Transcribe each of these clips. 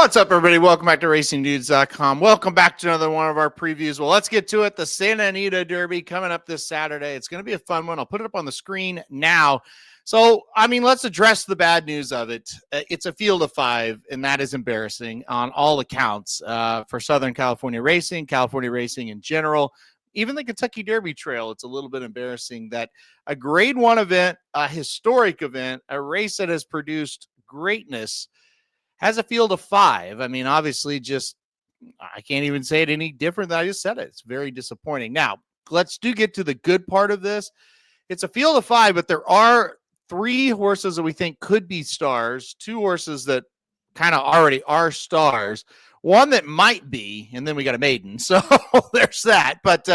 What's up, everybody? Welcome back to RacingDudes.com. Welcome back to another one of our previews. Well, let's get to it. The Santa Anita Derby coming up this Saturday. It's going to be a fun one. I'll put it up on the screen now. So, let's address the bad news of it. It's a field of five, and that is embarrassing on all accounts for Southern California racing in general. Even the Kentucky Derby Trail, it's a little bit embarrassing that a grade one event, a historic event, a race that has produced greatness has a field of five. Obviously, I can't even say it any different than I just said it. It's very disappointing. Now, let's get to the good part of this. It's a field of five, but there are three horses that we think could be stars, two horses that kind of already are stars, one that might be, and then we got a maiden. So there's that. But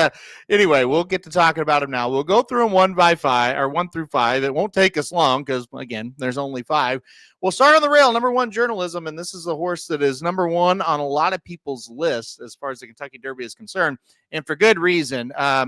anyway, we'll get to talking about them now. We'll go through them one through five. It won't take us long because, again, there's only five. We'll start on the rail, number one, Journalism, and this is a horse that is number one on a lot of people's lists as far as the Kentucky Derby is concerned, and for good reason. A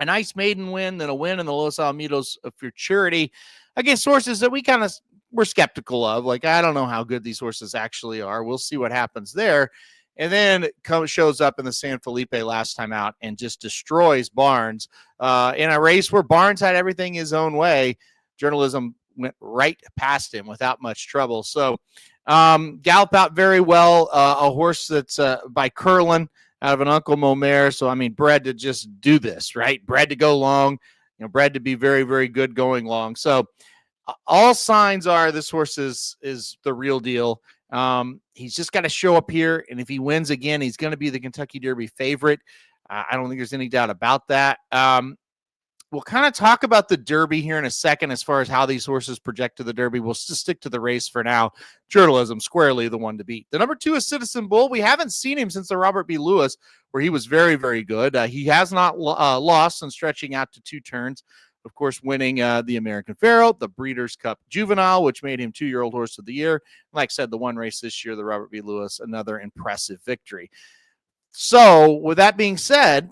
nice maiden win, then a win in the Los Alamitos Futurity against horses that we kind of were skeptical of. Like, I don't know how good these horses actually are. We'll see what happens there. And then shows up in the San Felipe last time out and just destroys Barnes in a race where Barnes had everything his own way. Journalism went right past him without much trouble. So gallop out very well. A horse that's by Curlin out of an Uncle Mo mare. So, bred to just do this, right? Bred to go long, bred to be very, very good going long. So all signs are this horse is the real deal. He's just got to show up here, and if he wins again, he's going to be the Kentucky Derby favorite. I don't think there's any doubt about that. We'll kind of talk about the Derby here in a second as far as how these horses project to the Derby. We'll just stick to the race for now. Journalism, squarely the one to beat. The number two is Citizen Bull. We haven't seen him since the Robert B. Lewis, where he was very, very good. He has not lost since stretching out to two turns. Of course, winning the American Pharoah, the Breeders' Cup Juvenile, which made him 2-year-old horse of the year. Like I said, the one race this year, the Robert B. Lewis, another impressive victory. So, with that being said,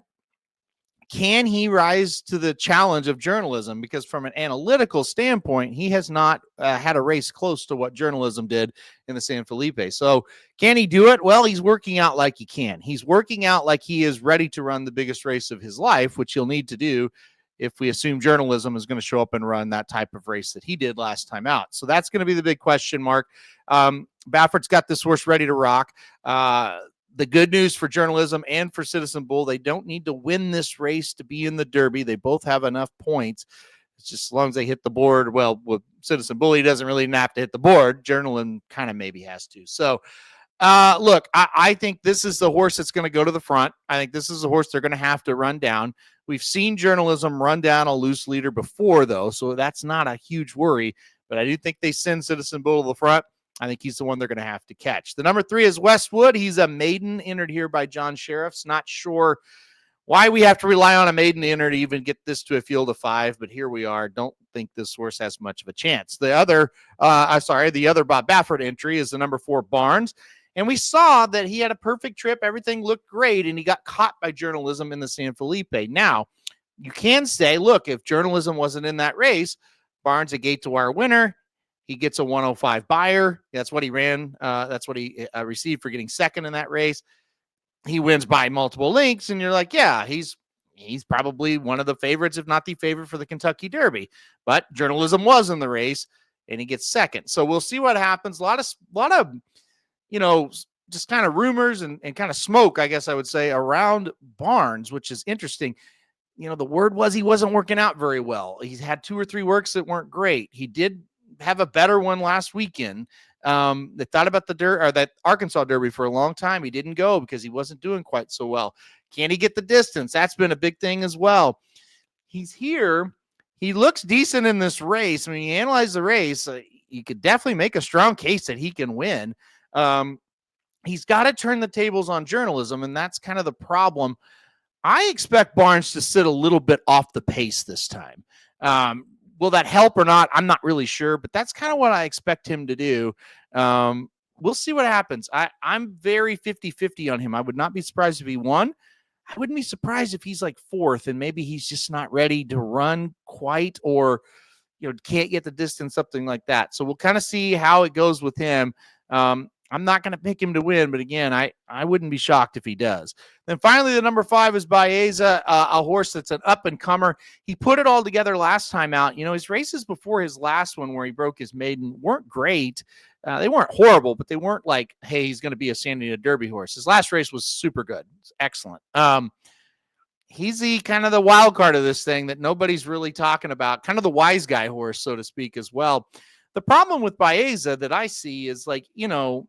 can he rise to the challenge of Journalism? Because from an analytical standpoint, he has not had a race close to what Journalism did in the San Felipe. So can he do it? Well, he's working out like he can. He's working out like he is ready to run the biggest race of his life, which he'll need to do if we assume Journalism is going to show up and run that type of race that he did last time out. So that's going to be the big question mark. Baffert's got this horse ready to rock. The good news for Journalism and for Citizen Bull, they don't need to win this race to be in the Derby. They both have enough points. It's just as long as they hit the board. Well, with Citizen Bull, he doesn't really have to hit the board. Journalism kind of maybe has to. So, look, I think this is the horse that's going to go to the front. I think this is the horse they're going to have to run down. We've seen Journalism run down a loose leader before, though, so that's not a huge worry. But I do think they send Citizen Bull to the front. I think he's the one they're going to have to catch. The number three is Westwood. He's a maiden entered here by John Sheriffs. Not sure why we have to rely on a maiden enter to even get this to a field of five, but here we are. Don't think this horse has much of a chance. The other Bob Baffert entry is the number 4 Barnes. And we saw that he had a perfect trip. Everything looked great, and he got caught by Journalism in the San Felipe. Now, you can say, look, if Journalism wasn't in that race, Barnes a gate-to-wire winner. He gets a 105 buyer. That's what he ran. That's what he received for getting second in that race. He wins by multiple lengths, and you're like, yeah, he's probably one of the favorites, if not the favorite for the Kentucky Derby. But Journalism was in the race, and he gets second. So we'll see what happens. A lot of just kind of rumors and kind of smoke, I guess I would say, around Barnes, which is interesting. The word was he wasn't working out very well. He's had 2 or 3 works that weren't great. He did have a better one last weekend. They thought about that Arkansas Derby for a long time. He didn't go because he wasn't doing quite so well. Can he get the distance? That's been a big thing as well. He's here. He looks decent in this race. When you analyze the race, you could definitely make a strong case that he can win. He's got to turn the tables on Journalism, and that's kind of the problem. I expect Barnes to sit a little bit off the pace this time. Will that help or not? I'm not really sure, but that's kind of what I expect him to do. We'll see what happens. I'm very 50-50 on him. I would not be surprised if he won. I wouldn't be surprised if he's like 4th and maybe he's just not ready to run quite, or can't get the distance, something like that. So we'll kind of see how it goes with him. I'm not going to pick him to win, but again, I wouldn't be shocked if he does. Then finally, the number 5 is Baeza, a horse that's an up-and-comer. He put it all together last time out. You know, his races before his last one where he broke his maiden weren't great. They weren't horrible, but they weren't like, hey, he's going to be a Santa Anita Derby horse. His last race was super good. It's excellent. He's the kind of the wild card of this thing that nobody's really talking about, kind of the wise guy horse, so to speak, as well. The problem with Baeza that I see is like, you know,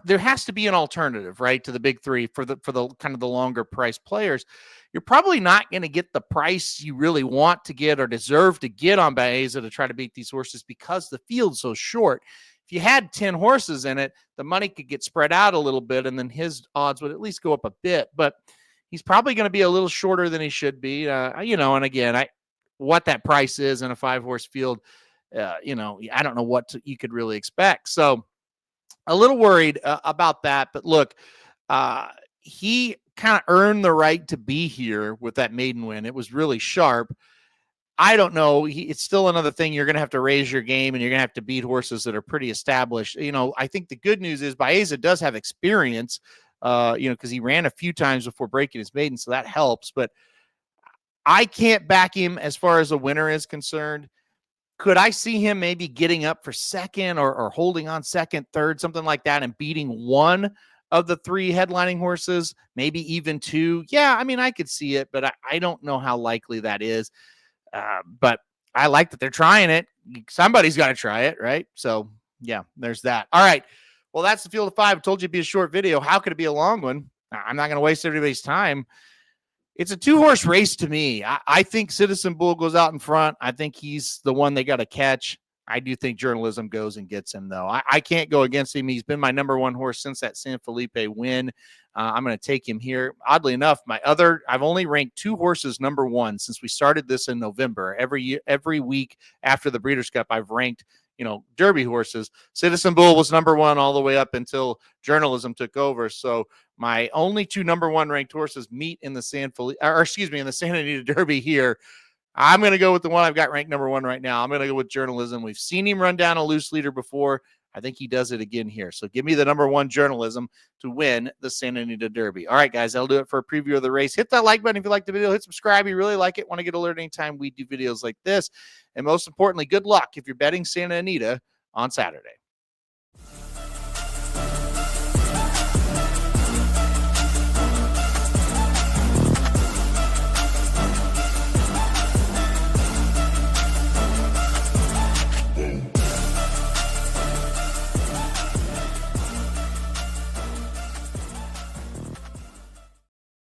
there has to be an alternative, right, to the big three for the kind of the longer price players. You're probably not going to get the price you really want to get or deserve to get on Baeza to try to beat these horses because the field's so short. If you had 10 horses in it, the money could get spread out a little bit, and then his odds would at least go up a bit. But he's probably going to be a little shorter than he should be. You know, and again, what that price is in a 5-horse field, you know, I don't know what you could really expect. So a little worried about that. But look, he kind of earned the right to be here with that maiden win. It was really sharp. I don't know. It's still another thing. You're going to have to raise your game, and you're going to have to beat horses that are pretty established. You know, I think the good news is Baeza does have experience, you know, because he ran a few times before breaking his maiden, so that helps. But I can't back him as far as a winner is concerned. Could I see him maybe getting up for second or holding on second, third, something like that, and beating one of the 3 headlining horses, maybe even 2? Yeah, I mean, I could see it, but I don't know how likely that is. But I like that they're trying it. Somebody's got to try it, right? So, yeah, there's that. All right. Well, that's the field of 5. I told you it'd be a short video. How could it be a long one? I'm not going to waste everybody's time. It's a 2-horse race to me. I think Citizen Bull goes out in front. I think he's the one they got to catch. I do think Journalism goes and gets him, though. I can't go against him. He's been my number 1 horse since that San Felipe win. I'm going to take him here. Oddly enough, I've only ranked 2 horses number 1 since we started this in November. Every week after the Breeders' Cup, I've ranked, you know, Derby horses. Citizen Bull was number 1 all the way up until Journalism took over. So my only 2 number 1 ranked horses meet in the in the Santa Anita Derby here. I'm going to go with the one I've got ranked number 1 right now. I'm going to go with Journalism. We've seen him run down a loose leader before. I think he does it again here. So give me the number 1 Journalism to win the Santa Anita Derby. All right, guys, that'll do it for a preview of the race. Hit that like button if you like the video. Hit subscribe. You really like it. Want to get alerted anytime we do videos like this. And most importantly, good luck if you're betting Santa Anita on Saturday.